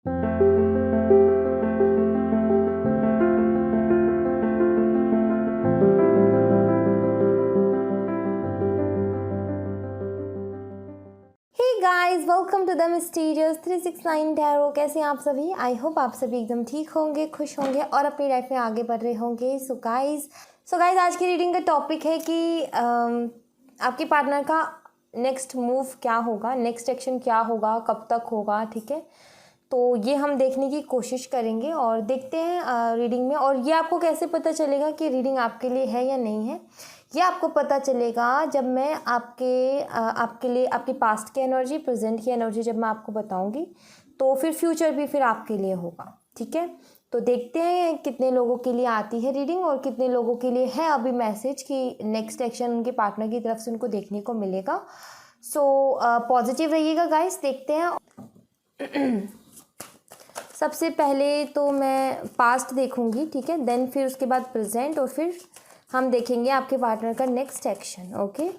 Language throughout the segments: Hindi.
Guys welcome to the mysterious 369 tarot. कैसे हैं आप सभी? आई होप आप सभी एकदम ठीक होंगे, खुश होंगे और अपनी लाइफ में आगे बढ़ रहे होंगे। सो गाइस आज की रीडिंग का टॉपिक है कि आपके पार्टनर का नेक्स्ट मूव क्या होगा, नेक्स्ट एक्शन क्या होगा, कब तक होगा। ठीक है, तो ये हम देखने की कोशिश करेंगे और देखते हैं रीडिंग में। और ये आपको कैसे पता चलेगा कि रीडिंग आपके लिए है या नहीं है? ये आपको पता चलेगा जब मैं आपके लिए आपकी पास्ट की एनर्जी, प्रेजेंट की एनर्जी जब मैं आपको बताऊंगी, तो फिर फ्यूचर भी फिर आपके लिए होगा। ठीक है, तो देखते हैं कितने लोगों के लिए आती है रीडिंग और कितने लोगों के लिए है अभी मैसेज कि नेक्स्ट एक्शन उनके पार्टनर की तरफ से उनको देखने को मिलेगा। सो पॉजिटिव रहिएगा गाइस। देखते हैं। सबसे पहले तो मैं पास्ट देखूंगी, ठीक है, देन फिर उसके बाद प्रेजेंट और फिर हम देखेंगे आपके पार्टनर का next action. Okay,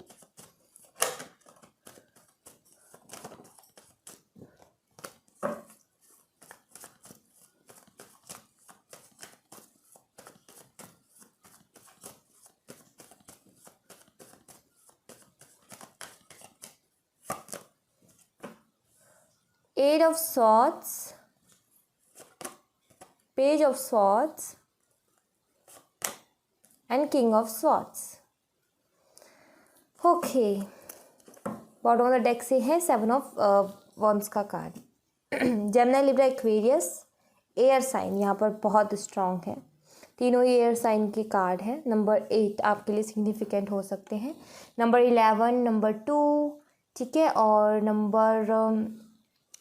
eight of swords, page of swords and king of swords. Okay, bottom of the deck से है सेवन ऑफ वॉन्ड्स का card. Gemini, Libra, Aquarius, air sign यहाँ पर बहुत स्ट्रांग है। तीनों ही एयर साइन के कार्ड हैं। नंबर 8 आपके लिए सिग्निफिकेंट हो सकते हैं, नंबर 11, नंबर 2, ठीक है, और नंबर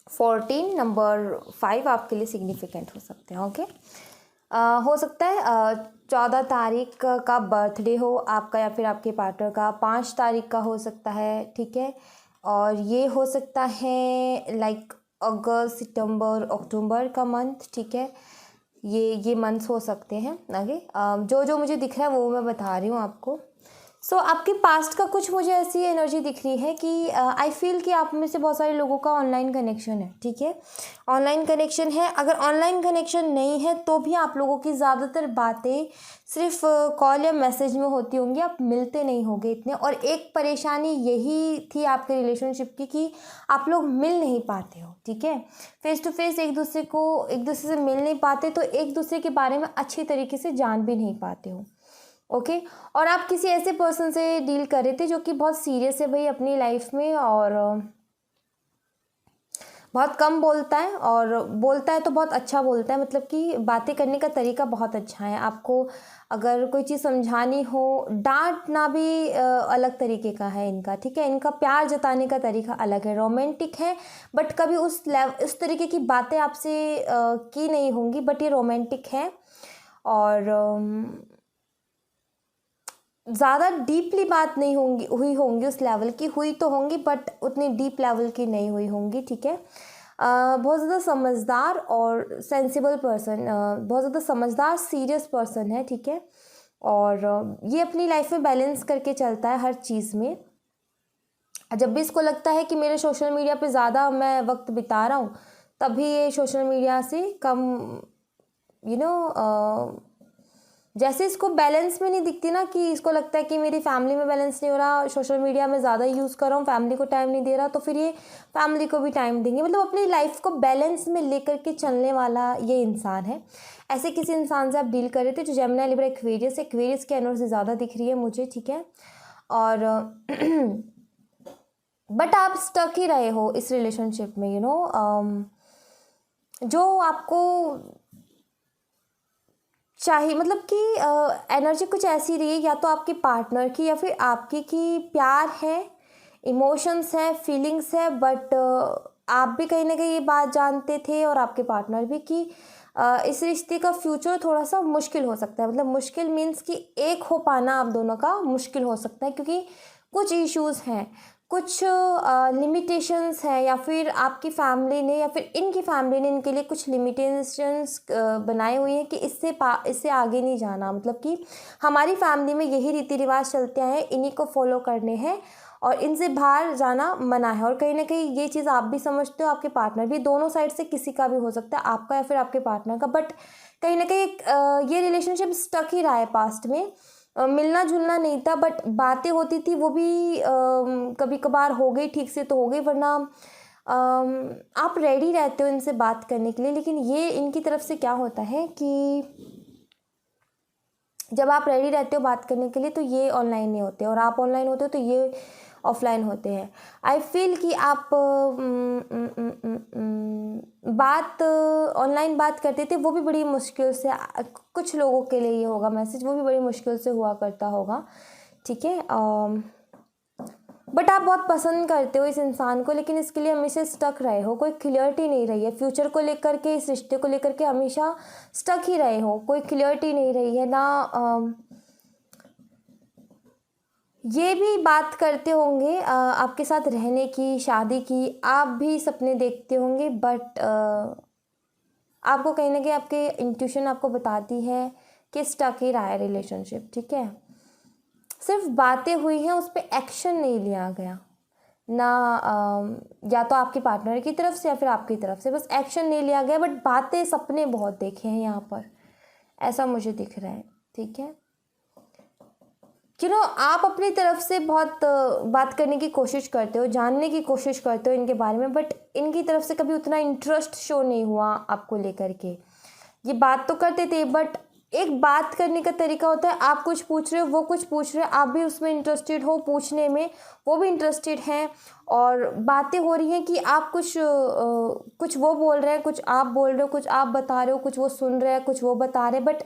14, नंबर 5 आपके लिए सिग्निफिकेंट हो सकते हैं। ओके, हो सकता है 14 तारीख का बर्थडे हो आपका या फिर आपके पार्टनर का, 5 तारीख का हो सकता है। ठीक है, और ये हो सकता है लाइक अगस्त, सितंबर, अक्टूबर का मंथ। ठीक है, ये मंथ्स हो सकते हैं आगे। जो जो मुझे दिख रहा है वो मैं बता रही हूँ आपको। सो आपके पास्ट का कुछ मुझे ऐसी एनर्जी दिख रही है कि आई फील कि आप में से बहुत सारे लोगों का ऑनलाइन कनेक्शन है। ठीक है, ऑनलाइन कनेक्शन है। अगर ऑनलाइन कनेक्शन नहीं है तो भी आप लोगों की ज़्यादातर बातें सिर्फ कॉल या मैसेज में होती होंगी, आप मिलते नहीं होंगे इतने। और एक परेशानी यही थी आपके रिलेशनशिप की कि आप लोग मिल नहीं पाते हो। ठीक है, फेस टू फेस एक दूसरे से मिल नहीं पाते, तो एक दूसरे के बारे में अच्छी तरीके से जान भी नहीं पाते हो। ओके, और आप किसी ऐसे पर्सन से डील कर रहे थे जो कि बहुत सीरियस है भाई अपनी लाइफ में, और बहुत कम बोलता है, और बोलता है तो बहुत अच्छा बोलता है, मतलब कि बातें करने का तरीका बहुत अच्छा है। आपको अगर कोई चीज़ समझानी हो, डांटना भी अलग तरीके का है इनका। ठीक है, इनका प्यार जताने का तरीका अलग है, रोमांटिक है, बट कभी उस तरीके की बातें आपसे की नहीं होंगी, बट ये रोमांटिक है। और ज़्यादा डीपली बात नहीं हुई होंगी उस लेवल की, हुई तो होंगी बट उतनी डीप लेवल की नहीं हुई होंगी। ठीक है, बहुत ज़्यादा समझदार और सेंसिबल पर्सन, बहुत ज़्यादा समझदार सीरियस पर्सन है। ठीक है, और ये अपनी लाइफ में बैलेंस करके चलता है हर चीज़ में। जब भी इसको लगता है कि मेरे सोशल मीडिया पे ज़्यादा मैं वक्त बिता रहा हूँ, तभी ये सोशल मीडिया से कम जैसे इसको बैलेंस में नहीं दिखती ना, कि इसको लगता है कि मेरी फैमिली में बैलेंस नहीं हो रहा, सोशल मीडिया में ज़्यादा यूज़ कर रहा हूँ, फैमिली को टाइम नहीं दे रहा, तो फिर ये फैमिली को भी टाइम देंगे। मतलब अपनी लाइफ को बैलेंस में लेकर के चलने वाला ये इंसान है। ऐसे किसी इंसान से आप डील कर रहे थे जो जेमिनी, लिब्रा, एक्वेरियस की एनर्जी ज़्यादा दिख रही है मुझे। ठीक है, और बट आप स्टक ही रहे हो इस रिलेशनशिप में, जो आपको चाहिए, मतलब कि एनर्जी कुछ ऐसी रही है, या तो आपके पार्टनर की या फिर आपकी, की प्यार है, इमोशंस है, फीलिंग्स है, बट आप भी कहीं ना कहीं ये बात जानते थे और आपके पार्टनर भी, कि इस रिश्ते का फ्यूचर थोड़ा सा मुश्किल हो सकता है। मतलब मुश्किल मीन्स कि एक हो पाना आप दोनों का मुश्किल हो सकता है, क्योंकि कुछ इश्यूज़ हैं, कुछ लिमिटेशंस हैं, या फिर आपकी फैमिली ने या फिर इनकी फैमिली ने इनके लिए कुछ लिमिटेशंस बनाए हुए हैं कि इससे आगे नहीं जाना। मतलब कि हमारी फैमिली में यही रीति रिवाज चलते हैं, इन्हीं को फॉलो करने हैं, और इनसे बाहर जाना मना है। और कहीं ना कहीं ये चीज़ आप भी समझते हो, आपके पार्टनर भी, दोनों साइड से किसी का भी हो सकता है, आपका या फिर आपके पार्टनर का। बट कहीं ना कहीं ये रिलेशनशिप स्टक ही रहा है पास्ट में। मिलना जुलना नहीं था, बट बातें होती थी, वो भी कभी कभार हो गई ठीक से तो हो गई, वरना आप रेडी रहते हो इनसे बात करने के लिए। लेकिन ये इनकी तरफ से क्या होता है कि जब आप रेडी रहते हो बात करने के लिए तो ये ऑनलाइन नहीं होते, और आप ऑनलाइन होते हो तो ये ऑफलाइन होते हैं। आई फील कि आप बात ऑनलाइन बात करते थे, वो भी बड़ी मुश्किल से, कुछ लोगों के लिए ये होगा मैसेज, वो भी बड़ी मुश्किल से हुआ करता होगा, ठीक है। बट आप बहुत पसंद करते हो इस इंसान को, लेकिन इसके लिए हमेशा स्टक रहे हो, कोई क्लियरिटी नहीं रही है फ्यूचर को लेकर के, इस रिश्ते को लेकर के हमेशा स्टक ही रहे हो, कोई क्लियरिटी नहीं रही है ना। ये भी बात करते होंगे आपके साथ रहने की, शादी की, आप भी सपने देखते होंगे, बट आपको कहीं ना कहीं आपके इंट्यूशन आपको बताती है कि स्टक ही रहा है रिलेशनशिप, ठीक है। सिर्फ बातें हुई हैं, उस पर एक्शन नहीं लिया गया ना, या तो आपके पार्टनर की तरफ से या फिर आपकी तरफ से, बस एक्शन नहीं लिया गया, बट बातें, सपने बहुत देखे हैं यहाँ पर, ऐसा मुझे दिख रहा है, ठीक है। आप अपनी तरफ से बहुत बात करने की कोशिश करते हो, जानने की कोशिश करते हो इनके बारे में, बट इनकी तरफ से कभी उतना इंटरेस्ट शो नहीं हुआ आपको लेकर के। ये बात तो करते थे, बट एक बात करने का तरीका होता है, आप कुछ पूछ रहे हो, वो कुछ पूछ रहे हो, आप भी उसमें इंटरेस्टेड हो पूछने में, वो भी इंटरेस्टेड हैं, और बातें हो रही हैं कि आप कुछ वो बोल रहे हैं, कुछ आप बोल रहे हो, कुछ आप बता रहे हो, कुछ वो सुन रहे हैं, कुछ वो बता रहे हैं। बट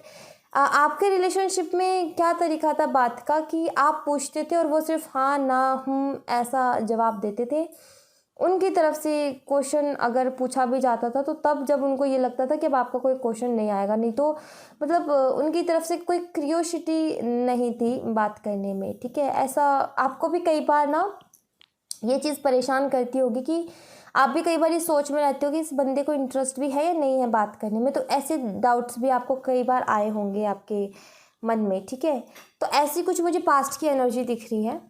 आपके रिलेशनशिप में क्या तरीका था बात का कि आप पूछते थे और वो सिर्फ हाँ ना ऐसा जवाब देते थे। उनकी तरफ से क्वेश्चन अगर पूछा भी जाता था तो तब जब उनको ये लगता था कि अब आपका कोई क्वेश्चन नहीं आएगा, नहीं तो मतलब उनकी तरफ से कोई क्यूरियोसिटी नहीं थी बात करने में, ठीक है। ऐसा आपको भी कई बार ना ये चीज़ परेशान करती होगी कि आप भी कई बार इस सोच में रहते हो कि इस बंदे को इंटरेस्ट भी है या नहीं है बात करने में, तो ऐसे डाउट्स भी आपको कई बार आए होंगे आपके मन में, ठीक है। तो ऐसी कुछ मुझे पास्ट की एनर्जी दिख रही है।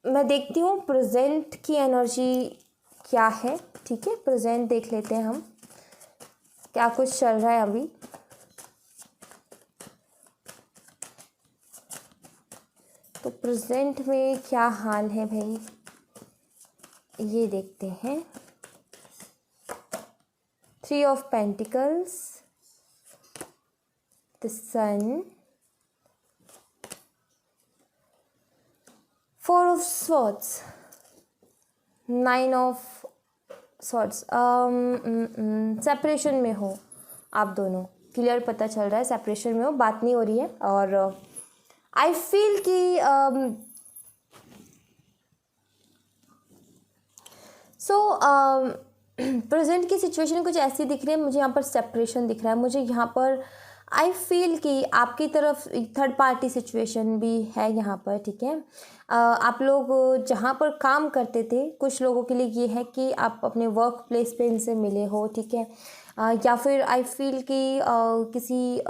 मैं देखती हूँ प्रेजेंट की एनर्जी क्या है, ठीक है। प्रेजेंट देख लेते हैं हम क्या कुछ चल रहा है अभी। तो प्रेजेंट में क्या हाल है भाई, ये देखते हैं। 3 of pentacles, the sun, 4 of swords, 9 of swords. Separation में हो आप दोनों, क्लियर पता चल रहा है सेपरेशन में हो, बात नहीं हो रही है। और आई फील कि प्रेजेंट की सिचुएशन कुछ ऐसी दिख रही है मुझे, यहाँ पर सेपरेशन दिख रहा है मुझे, यहाँ पर आई फील कि आपकी तरफ थर्ड पार्टी सिचुएशन भी है यहाँ पर, ठीक है। आप लोग जहाँ पर काम करते थे, कुछ लोगों के लिए ये है कि आप अपने वर्क प्लेस पे इनसे मिले हो, ठीक है। या फिर आई फील कि किसी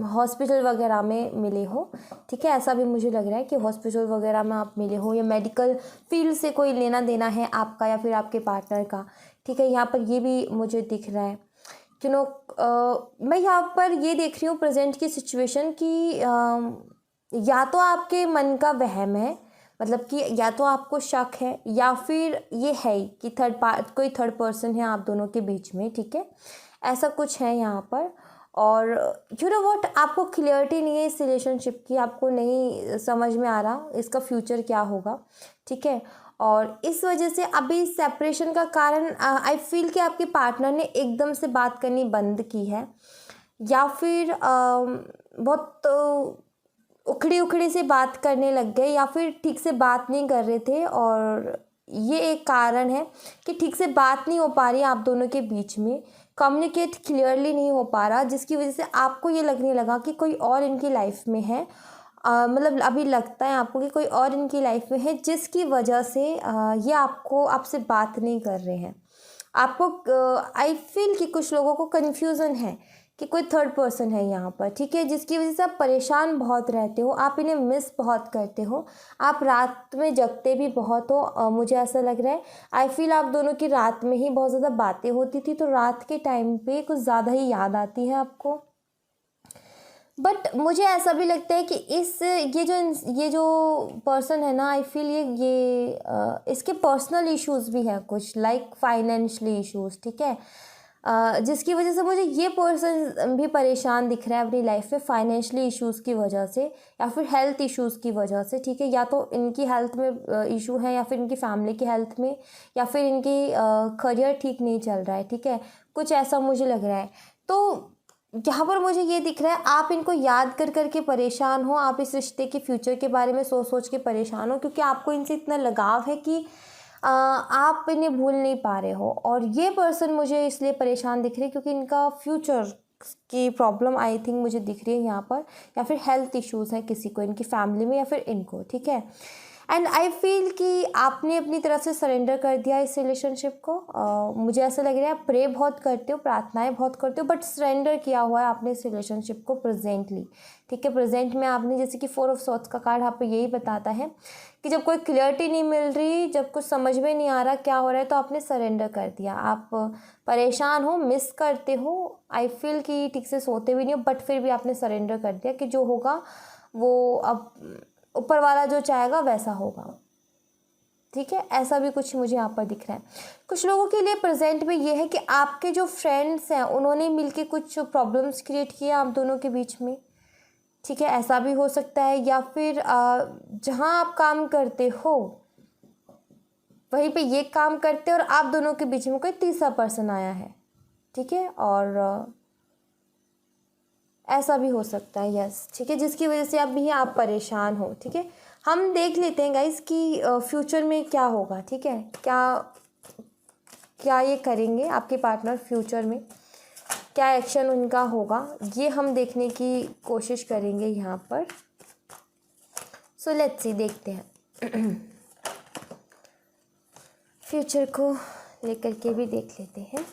हॉस्पिटल वगैरह में मिले हो, ठीक है। ऐसा भी मुझे लग रहा है कि हॉस्पिटल वगैरह में आप मिले हो, या मेडिकल फील्ड से कोई लेना देना है आपका या फिर आपके पार्टनर का, ठीक है। यहाँ पर ये भी मुझे दिख रहा है। मैं यहाँ पर ये देख रही हूँ प्रेजेंट की सिचुएशन कि या तो आपके मन का वहम है, मतलब कि या तो आपको शक है, या फिर ये है कि कोई थर्ड पर्सन है आप दोनों के बीच में, ठीक है। ऐसा कुछ है यहाँ पर। और व्हाट, आपको क्लियरिटी नहीं है इस रिलेशनशिप की, आपको नहीं समझ में आ रहा इसका फ्यूचर क्या होगा, ठीक है। और इस वजह से अभी सेपरेशन का कारण आई फील कि आपके पार्टनर ने एकदम से बात करनी बंद की है, या फिर बहुत उखड़ी उखड़ी से बात करने लग गए, या फिर ठीक से बात नहीं कर रहे थे। और ये एक कारण है कि ठीक से बात नहीं हो पा रही आप दोनों के बीच में, कम्युनिकेट क्लियरली नहीं हो पा रहा, जिसकी वजह से आपको ये लगने लगा कि कोई और इनकी लाइफ में है। मतलब अभी लगता है आपको कि कोई और इनकी लाइफ में है, जिसकी वजह से ये आपसे बात नहीं कर रहे हैं। आपको आई फील कि कुछ लोगों को कन्फ्यूज़न है कि कोई थर्ड पर्सन है यहाँ पर, ठीक है, जिसकी वजह से आप परेशान बहुत रहते हो, आप इन्हें मिस बहुत करते हो, आप रात में जगते भी बहुत हो। मुझे ऐसा लग रहा है, आई फील आप दोनों की रात में ही बहुत ज़्यादा बातें होती थी, तो रात के टाइम पे कुछ ज़्यादा ही याद आती है आपको। बट मुझे ऐसा भी लगता है कि ये जो पर्सन है ना, आई फील इसके पर्सनल इश्यूज़ भी हैं कुछ, लाइक फाइनेंशियली इश्यूज़, ठीक है, जिसकी वजह से मुझे ये पर्सन भी परेशान दिख रहा है अपनी लाइफ में फाइनेंशियली इश्यूज़ की वजह से, या फिर हेल्थ इश्यूज़ की वजह से, ठीक है, या तो इनकी हेल्थ में इशू है, या फिर इनकी फैमिली की हेल्थ में, या फिर इनकी करियर ठीक नहीं चल रहा है, ठीक है, कुछ ऐसा मुझे लग रहा है। तो यहाँ पर मुझे ये दिख रहा है, आप इनको याद कर कर के परेशान हो, आप इस रिश्ते के फ्यूचर के बारे में सोच सोच के परेशान हो, क्योंकि आपको इनसे इतना लगाव है कि आप इन्हें भूल नहीं पा रहे हो। और ये पर्सन मुझे इसलिए परेशान दिख रहे हैं क्योंकि इनका फ्यूचर की प्रॉब्लम आई थिंक मुझे दिख रही है यहाँ पर, या फिर हेल्थ इश्यूज़ हैं किसी को इनकी फैमिली में या फिर इनको, ठीक है। एंड आई फील कि आपने अपनी तरफ से सरेंडर कर दिया इस रिलेशनशिप को। मुझे ऐसा लग रहा है आप प्रे बहुत करते हो, प्रार्थनाएं बहुत करते हो, बट सरेंडर किया हुआ है आपने इस रिलेशनशिप को प्रेजेंटली, ठीक है। प्रेजेंट में आपने, जैसे कि 4 ऑफ सॉर्ड्स का कार्ड यहाँ पे यही बताता है कि जब कोई क्लियरिटी नहीं मिल रही, जब कुछ समझ में नहीं आ रहा क्या हो रहा है, तो आपने सरेंडर कर दिया। आप परेशान हो, मिस करते हो, आई फील कि ठीक से सोते भी नहीं हो, बट फिर भी आपने सरेंडर कर दिया कि जो होगा वो अब ऊपर वाला जो चाहेगा वैसा होगा, ठीक है। ऐसा भी कुछ मुझे यहाँ पर दिख रहा है। कुछ लोगों के लिए प्रेजेंट में ये है कि आपके जो फ्रेंड्स हैं उन्होंने मिलके कुछ प्रॉब्लम्स क्रिएट किए आप दोनों के बीच में, ठीक है, ऐसा भी हो सकता है। या फिर जहाँ आप काम करते हो वहीं पे ये काम करते हैं और आप दोनों के बीच में कोई तीसरा पर्सन आया है, ठीक है, और ऐसा भी हो सकता है, यस, ठीक है, जिसकी वजह से आप परेशान हो, ठीक है। हम देख लेते हैं गाइस कि फ्यूचर में क्या होगा, ठीक है, क्या ये करेंगे आपके पार्टनर फ्यूचर में, क्या एक्शन उनका होगा, ये हम देखने की कोशिश करेंगे यहाँ पर। सो लेट्स सी, देखते हैं फ्यूचर को लेकर के भी देख लेते हैं।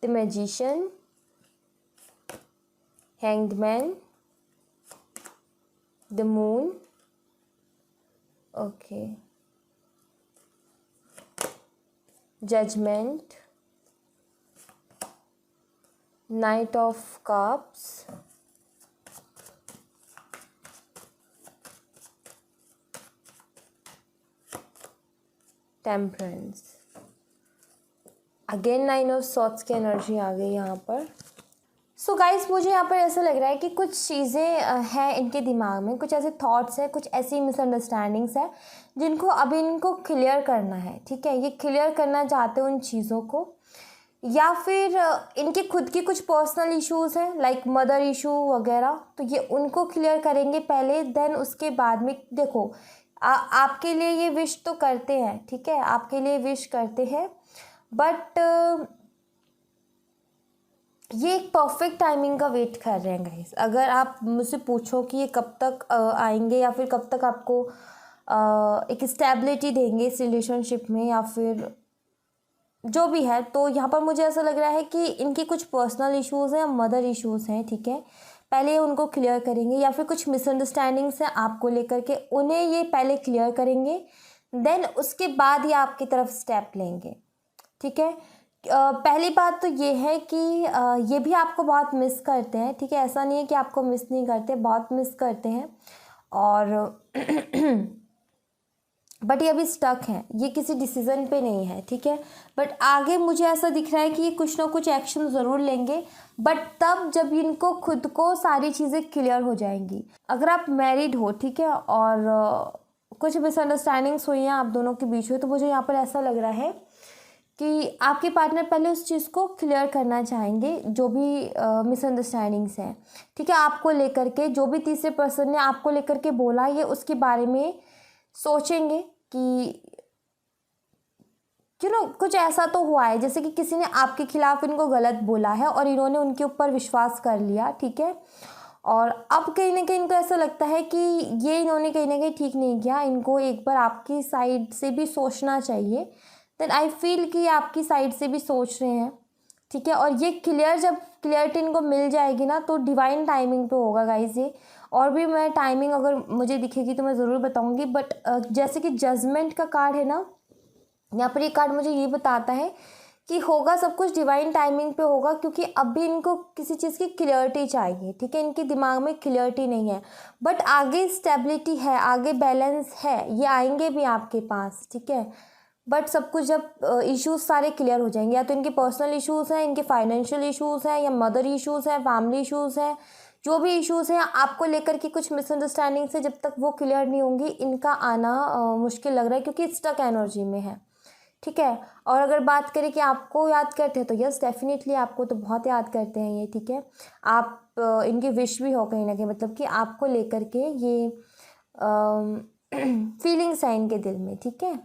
The Magician, Hanged Man, the Moon, okay, Judgment, Knight of Cups, Temperance, again 9 of swords की एनर्जी आ गई यहाँ पर। सो गाइस, मुझे यहाँ पर ऐसा लग रहा है कि कुछ चीज़ें हैं इनके दिमाग में, कुछ ऐसे थॉट्स हैं, कुछ ऐसी मिसअंडरस्टैंडिंग्स हैं जिनको अभी इनको क्लियर करना है, ठीक है। ये क्लियर करना चाहते हो उन चीज़ों को, या फिर इनके खुद की कुछ पर्सनल इश्यूज़ हैं लाइक मदर इशू वगैरह, तो ये उनको क्लियर करेंगे पहले, देन उसके बाद में देखो आपके लिए ये विश तो करते हैं, ठीक है, आपके लिए विश करते हैं, बट ये एक परफेक्ट टाइमिंग का वेट कर रहे हैं गाइस। अगर आप मुझसे पूछो कि ये कब तक आएंगे, या फिर कब तक आपको एक स्टेबिलिटी देंगे इस रिलेशनशिप में, या फिर जो भी है, तो यहाँ पर मुझे ऐसा लग रहा है कि इनकी कुछ पर्सनल इश्यूज़ हैं, मदर इश्यूज़ हैं, ठीक है, पहले उनको क्लियर करेंगे, या फिर कुछ मिसअंडरस्टैंडिंग्स हैं आपको लेकर के, उन्हें ये पहले क्लियर करेंगे, देन उसके बाद ये आपकी तरफ स्टेप लेंगे, ठीक है। पहली बात तो ये है कि ये भी आपको बहुत मिस करते हैं, ठीक है, ऐसा नहीं है कि आपको मिस नहीं करते, बहुत मिस करते हैं, और बट ये अभी स्टक हैं, ये किसी डिसीज़न पे नहीं है, ठीक है। बट आगे मुझे ऐसा दिख रहा है कि ये कुछ ना कुछ एक्शन ज़रूर लेंगे, बट तब जब इनको खुद को सारी चीज़ें क्लियर हो जाएंगी। अगर आप मैरिड हो, ठीक है, और कुछ मिसअंडरस्टैंडिंग्स हुई हैं आप दोनों के बीच में, तो मुझे यहाँ पर ऐसा लग रहा है कि आपके पार्टनर पहले उस चीज़ को क्लियर करना चाहेंगे, जो भी मिसअंडरस्टैंडिंग्स हैं, ठीक है, आपको लेकर के, जो भी तीसरे पर्सन ने आपको लेकर के बोला, ये उसके बारे में सोचेंगे कि कुछ ऐसा तो हुआ है, जैसे कि किसी ने आपके खिलाफ इनको गलत बोला है और इन्होंने उनके ऊपर विश्वास कर लिया, ठीक है, और अब कहीं ना कहीं इनको ऐसा लगता है कि ये इन्होंने कहीं ना कहीं ठीक नहीं किया, इनको एक बार आपकी साइड से भी सोचना चाहिए। देन आई फील कि आपकी साइड से भी सोच रहे हैं, ठीक है। और ये जब क्लियरिटी इनको मिल जाएगी ना, तो डिवाइन टाइमिंग पे होगा गाइज ये। और भी मैं टाइमिंग अगर मुझे दिखेगी तो मैं ज़रूर बताऊंगी, बट जैसे कि जजमेंट का कार्ड है ना, यहाँ पर ये कार्ड मुझे ये बताता है कि होगा सब कुछ डिवाइन टाइमिंग पे होगा, क्योंकि अभी इनको किसी चीज़ की क्लियरिटी चाहिए, ठीक है। इनके दिमाग में क्लियरिटी नहीं है, बट आगे स्टेबिलिटी है, आगे बैलेंस है, ये आएंगे भी आपके पास, ठीक है। बट सब कुछ जब इश्यूज सारे क्लियर हो जाएंगे, या तो इनके पर्सनल इश्यूज़ हैं, इनके फाइनेंशियल इश्यूज़ हैं, या मदर इश्यूज़ हैं, फैमिली इश्यूज़ हैं, जो भी इश्यूज़ हैं आपको लेकर के कुछ मिसअंडरस्टैंडिंग से जब तक वो क्लियर नहीं होंगी, इनका आना मुश्किल लग रहा है, क्योंकि स्टक एनर्जी में है, ठीक है। और अगर बात करें कि आपको याद करते हैं, तो यस डेफिनेटली आपको तो बहुत याद करते हैं ये, ठीक है। आप इनकी विश भी हो कहीं ना कहीं, मतलब कि आपको लेकर के ये फीलिंग्स हैं इनके दिल में, ठीक है।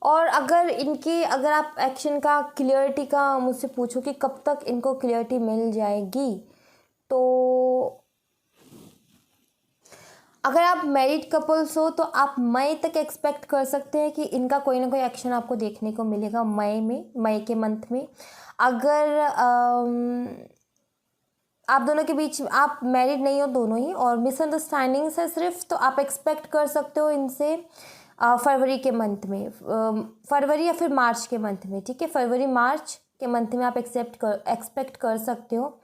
और अगर आप एक्शन का क्लियरिटी का मुझसे पूछो कि कब तक इनको क्लियरिटी मिल जाएगी, तो अगर आप मैरिड कपल्स हो तो आप मई तक एक्सपेक्ट कर सकते हैं कि इनका कोई ना कोई एक्शन आपको देखने को मिलेगा मई के मंथ में। अगर आप दोनों के बीच, आप मैरिड नहीं हो दोनों ही और मिसअंडरस्टैंडिंग्स है सिर्फ, तो आप एक्सपेक्ट कर सकते हो इनसे फरवरी के मंथ में, फरवरी या फिर मार्च के मंथ में, ठीक है। फरवरी मार्च के मंथ में आप एक्सपेक्ट कर सकते हो।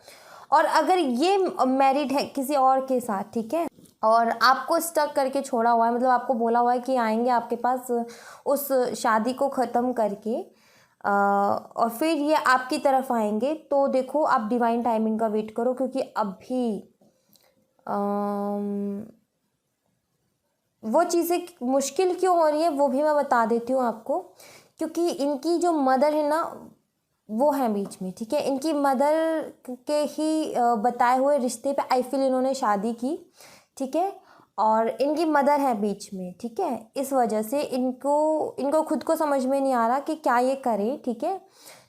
और अगर ये मैरिड है किसी और के साथ, ठीक है, और आपको स्टक करके छोड़ा हुआ है, मतलब आपको बोला हुआ है कि आएंगे आपके पास उस शादी को ख़त्म करके, और फिर ये आपकी तरफ आएंगे, तो देखो आप डिवाइन टाइमिंग का वेट करो, क्योंकि अभी वो चीज़ें मुश्किल क्यों हो रही है वो भी मैं बता देती हूँ आपको। क्योंकि इनकी जो मदर है ना, वो है बीच में, ठीक है। इनकी मदर के ही बताए हुए रिश्ते पे आई फील इन्होंने शादी की, ठीक है। और इनकी मदर है बीच में, ठीक है। इस वजह से इनको खुद को समझ में नहीं आ रहा कि क्या ये करें, ठीक है।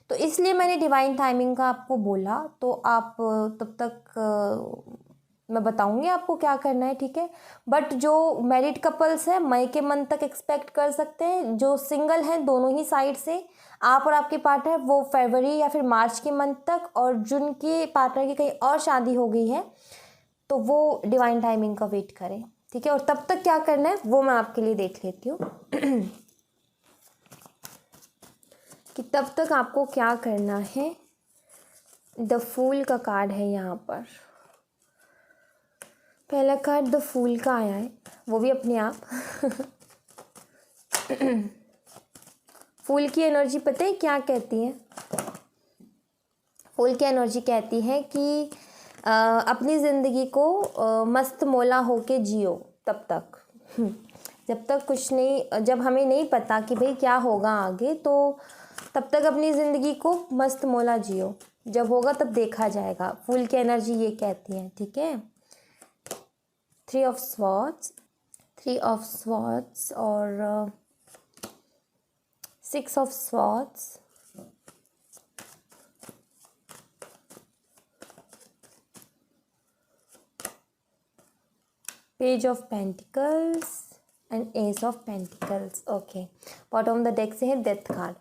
तो इसलिए मैंने डिवाइन टाइमिंग का आपको बोला, तो आप तब तक मैं बताऊंगी आपको क्या करना है, ठीक है। बट जो मैरिड कपल्स हैं मई के मंथ तक एक्सपेक्ट कर सकते हैं, जो सिंगल हैं दोनों ही साइड से, आप और आपके पार्टनर, वो फरवरी या फिर मार्च के मंथ तक, और जिनके पार्टनर की कहीं और शादी हो गई है तो वो डिवाइन टाइमिंग का वेट करें, ठीक है। और तब तक क्या करना है वो मैं आपके लिए देख लेती हूँ कि तब तक आपको क्या करना है। द फूल का कार्ड है यहाँ पर, पहला कार्ड द फूल का आया है, वो भी अपने आप फूल की एनर्जी पता है क्या कहती है? फूल की एनर्जी कहती है कि अपनी ज़िंदगी को मस्त मौला होके जियो तब तक जब तक कुछ नहीं, जब हमें नहीं पता कि भाई क्या होगा आगे, तो तब तक अपनी ज़िंदगी को मस्त मौला जियो, जब होगा तब देखा जाएगा। फूल की एनर्जी ये कहती है, ठीक है। थ्री ऑफ स्वॉर्ड्स और six of swords, page of pentacles and S of pentacles. Okay, bottom the deck से है डेथ कार्ड।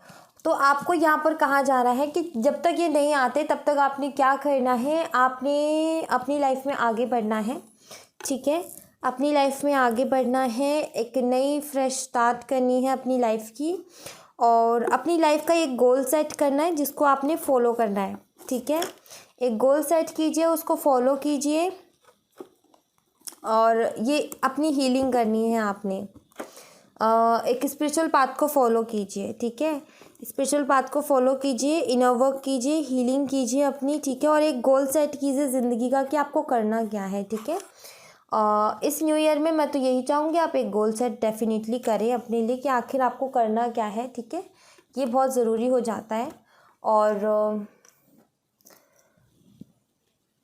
तो आपको यहाँ पर कहा जा रहा है कि जब तक ये नहीं आते तब तक आपने क्या करना है, आपने अपनी लाइफ में आगे बढ़ना है, ठीक है। अपनी लाइफ में आगे बढ़ना है, एक नई फ्रेश स्टार्ट करनी है अपनी लाइफ की, और अपनी लाइफ का एक गोल सेट करना है जिसको आपने फॉलो करना है, ठीक है। एक गोल सेट कीजिए, उसको फॉलो कीजिए, और ये अपनी हीलिंग करनी है आपने। एक स्पिरिचुअल पाथ को फॉलो कीजिए, ठीक है। स्पिरिचुअल पाथ को फॉलो कीजिए, इनर वर्क कीजिए, हीलिंग कीजिए अपनी, ठीक है। और एक गोल सेट कीजिए ज़िंदगी का कि आपको करना क्या है, ठीक है। इस न्यू ईयर में मैं तो यही चाहूँगी आप एक गोल सेट डेफिनेटली करें अपने लिए कि आखिर आपको करना क्या है, ठीक है। ये बहुत ज़रूरी हो जाता है। और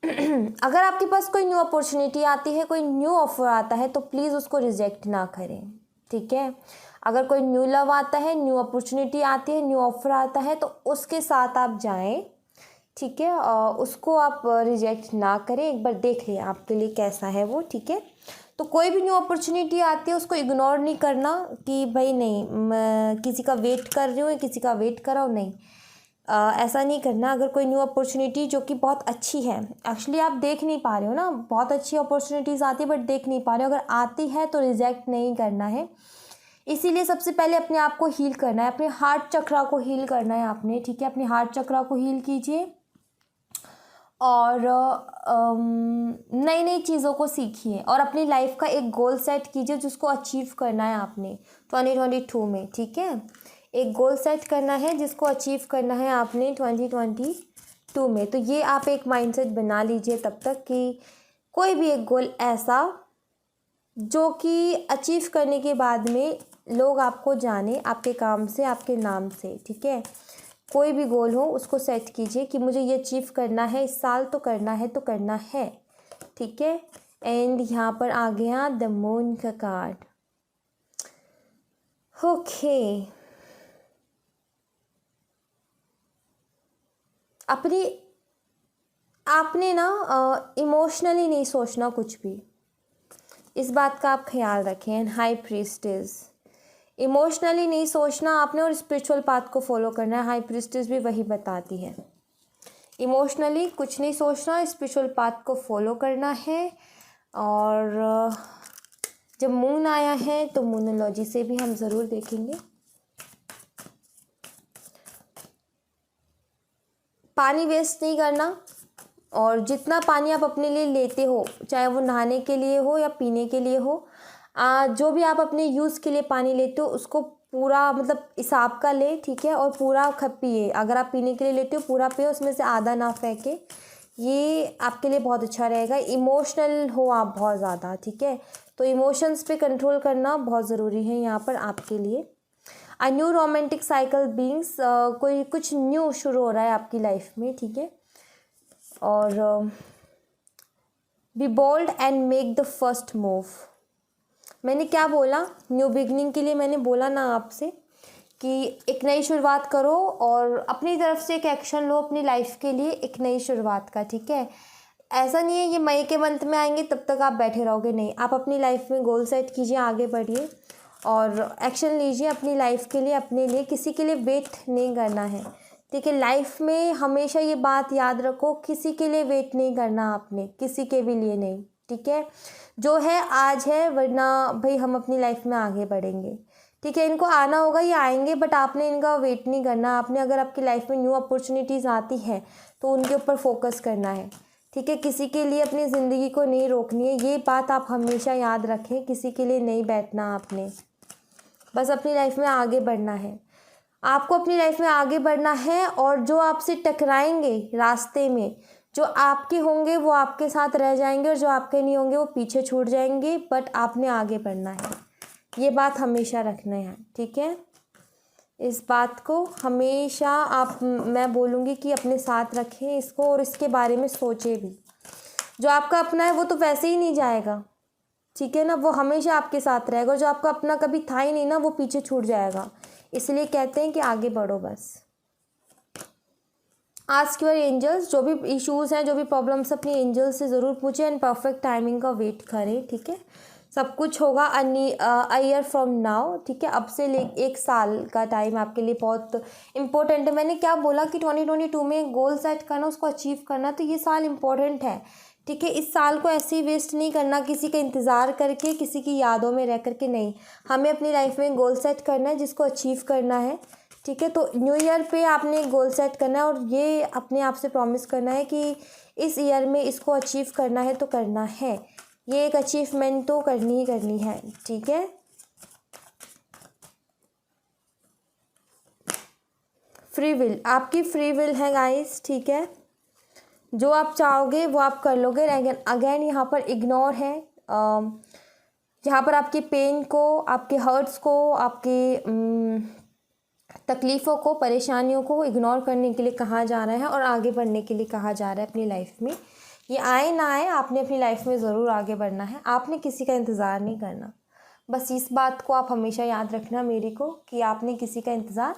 अगर आपके पास कोई न्यू अपॉर्चुनिटी आती है, कोई न्यू ऑफर आता है, तो प्लीज़ उसको रिजेक्ट ना करें, ठीक है। अगर कोई न्यू लव आता है, न्यू अपॉर्चुनिटी आती है, न्यू ऑफर आता है, तो उसके साथ आप जाएं, ठीक है। उसको आप रिजेक्ट ना करें, एक बार देख लें आपके लिए कैसा है वो, ठीक है। तो कोई भी न्यू अपॉर्चुनिटी आती है उसको इग्नोर नहीं करना कि भाई नहीं मैं किसी का वेट कर रही हूँ, किसी का वेट कर रहा हूँ, नहीं। ऐसा नहीं करना। अगर कोई न्यू अपॉर्चुनिटी जो कि बहुत अच्छी है, एक्चुअली आप देख नहीं पा रहे हो ना, बहुत अच्छी अपॉर्चुनिटीज़ आती है बट देख नहीं पा रहे हो, अगर आती है तो रिजेक्ट नहीं करना है। इसीलिए सबसे पहले अपने आप को हील करना है, अपने हार्ट चक्रा को हील करना है आपने, ठीक है। अपने हार्ट चक्रा को हील कीजिए और नई नई चीज़ों को सीखिए और अपनी लाइफ का एक गोल सेट कीजिए जिसको अचीव करना है आपने 2022 में, ठीक है। एक गोल सेट करना है जिसको अचीव करना है आपने 2022 में। तो ये आप एक माइंडसेट बना लीजिए तब तक कि कोई भी एक गोल ऐसा जो कि अचीव करने के बाद में लोग आपको जाने आपके काम से, आपके नाम से, ठीक है। कोई भी गोल हो उसको सेट कीजिए कि मुझे ये अचीव करना है इस साल, तो करना है तो करना है, ठीक है। एंड यहाँ पर आ गया द मून का कार्ड। ओके, अपनी आपने ना इमोशनली नहीं सोचना कुछ भी, इस बात का आप ख्याल रखें। एंड हाई प्रीस्टेस, इमोशनली नहीं सोचना आपने और स्पिरिचुअल पाथ को फॉलो करना है। हाई प्रीस्टेस भी वही बताती है, इमोशनली कुछ नहीं सोचना, स्पिरिचुअल पाथ को फॉलो करना है। और जब मून आया है तो मूनोलॉजी से भी हम ज़रूर देखेंगे। पानी वेस्ट नहीं करना, और जितना पानी आप अपने लिए लेते हो, चाहे वो नहाने के लिए हो या पीने के लिए हो, जो भी आप अपने यूज़ के लिए पानी लेते हो उसको पूरा मतलब हिसाब का ले, ठीक है। और पूरा पिए, अगर आप पीने के लिए लेते हो पूरा पिए, उसमें से आधा ना फेंके, ये आपके लिए बहुत अच्छा रहेगा। इमोशनल हो आप बहुत ज़्यादा, ठीक है, तो इमोशंस पे कंट्रोल करना बहुत ज़रूरी है यहाँ पर आपके लिए। A new romantic cycle beings, कोई कुछ न्यू शुरू हो रहा है आपकी लाइफ में, ठीक है। और be bold and make the first move. मैंने क्या बोला, न्यू बिगनिंग के लिए मैंने बोला ना आपसे कि एक नई शुरुआत करो और अपनी तरफ से एक एक्शन लो अपनी लाइफ के लिए, एक नई शुरुआत का, ठीक है। ऐसा नहीं है ये मई के मंथ में आएंगे तब तक आप बैठे रहोगे, नहीं। आप अपनी लाइफ में गोल सेट कीजिए, आगे बढ़िए और एक्शन लीजिए अपनी लाइफ के लिए, अपने लिए, किसी के लिए वेट नहीं करना है, ठीक है। लाइफ में हमेशा ये बात याद रखो, किसी के लिए वेट नहीं करना आपने, किसी के भी लिए नहीं, ठीक है। जो है आज है, वरना भाई हम अपनी लाइफ में आगे बढ़ेंगे, ठीक है। इनको आना होगा, ये आएंगे, बट आपने इनका वेट नहीं करना। आपने अगर आपकी लाइफ में न्यू अपॉर्चुनिटीज़ आती हैं तो उनके ऊपर फोकस करना है, ठीक है। किसी के लिए अपनी ज़िंदगी को नहीं रोकनी है, ये बात आप हमेशा याद रखें। किसी के लिए नहीं बैठना आपने, बस अपनी लाइफ में आगे बढ़ना है। आपको अपनी लाइफ में आगे बढ़ना है और जो आपसे टकराएंगे रास्ते में, जो आपके होंगे वो आपके साथ रह जाएंगे और जो आपके नहीं होंगे वो पीछे छूट जाएंगे, बट आपने आगे बढ़ना है, ये बात हमेशा रखना है, ठीक है। इस बात को हमेशा आप, मैं बोलूँगी कि अपने साथ रखें इसको और इसके बारे में सोचें भी। जो आपका अपना है वो तो वैसे ही नहीं जाएगा, ठीक है ना, वो हमेशा आपके साथ रहेगा। और जो आपका अपना कभी था ही नहीं ना, वो पीछे छूट जाएगा। इसलिए कहते हैं कि आगे बढ़ो बस। आस्क योर एंजल्स, जो भी इश्यूज़ हैं, जो भी प्रॉब्लम्स, अपनी एंजल्स से ज़रूर पूछें एंड परफेक्ट टाइमिंग का वेट करें, ठीक है। सब कुछ होगा अ ईयर फ्रॉम नाउ, ठीक है। अब से ले 1 साल का टाइम आपके लिए बहुत इंपॉर्टेंट है। मैंने क्या बोला कि 2022 में गोल सेट करना, उसको अचीव करना, तो ये साल इम्पोर्टेंट है, ठीक है। इस साल को ऐसे ही वेस्ट नहीं करना किसी का इंतज़ार करके, किसी की यादों में रह करके, नहीं। हमें अपनी लाइफ में गोल सेट करना है जिसको अचीव करना है, ठीक है। तो न्यू ईयर पे आपने एक गोल सेट करना है और ये अपने आप से प्रॉमिस करना है कि इस ईयर में इसको अचीव करना है तो करना है, ये एक अचीवमेंट तो करनी ही करनी है, ठीक है। फ्री विल, आपकी फ्री विल है गाइस, ठीक है। जो आप चाहोगे वो आप कर लोगे। अगेन यहाँ पर इग्नोर है, यहाँ पर आपकी पेन को, आपके हर्ट्स को, आपके तकलीफ़ों को, परेशानियों को इग्नोर करने के लिए कहा जा रहा है और आगे बढ़ने के लिए कहा जा रहा है अपनी लाइफ में। ये आए ना आए, आपने अपनी लाइफ में ज़रूर आगे बढ़ना है, आपने किसी का इंतज़ार नहीं करना। बस इस बात को आप हमेशा याद रखना मेरी को, कि आपने किसी का इंतज़ार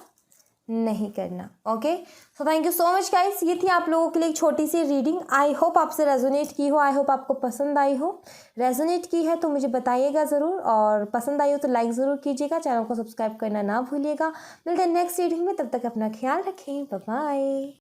नहीं करना। Okay, so thank you so much guys, ये थी आप लोगों के लिए एक छोटी सी रीडिंग। आई होप आपसे रेजोनेट की हो, आई होप आपको पसंद आई हो। रेजोनेट की है तो मुझे बताइएगा ज़रूर, और पसंद आई हो तो लाइक ज़रूर कीजिएगा, चैनल को सब्सक्राइब करना ना भूलिएगा। मिलते हैं नेक्स्ट रीडिंग में, तब तक अपना ख्याल रखें, बाय बाय।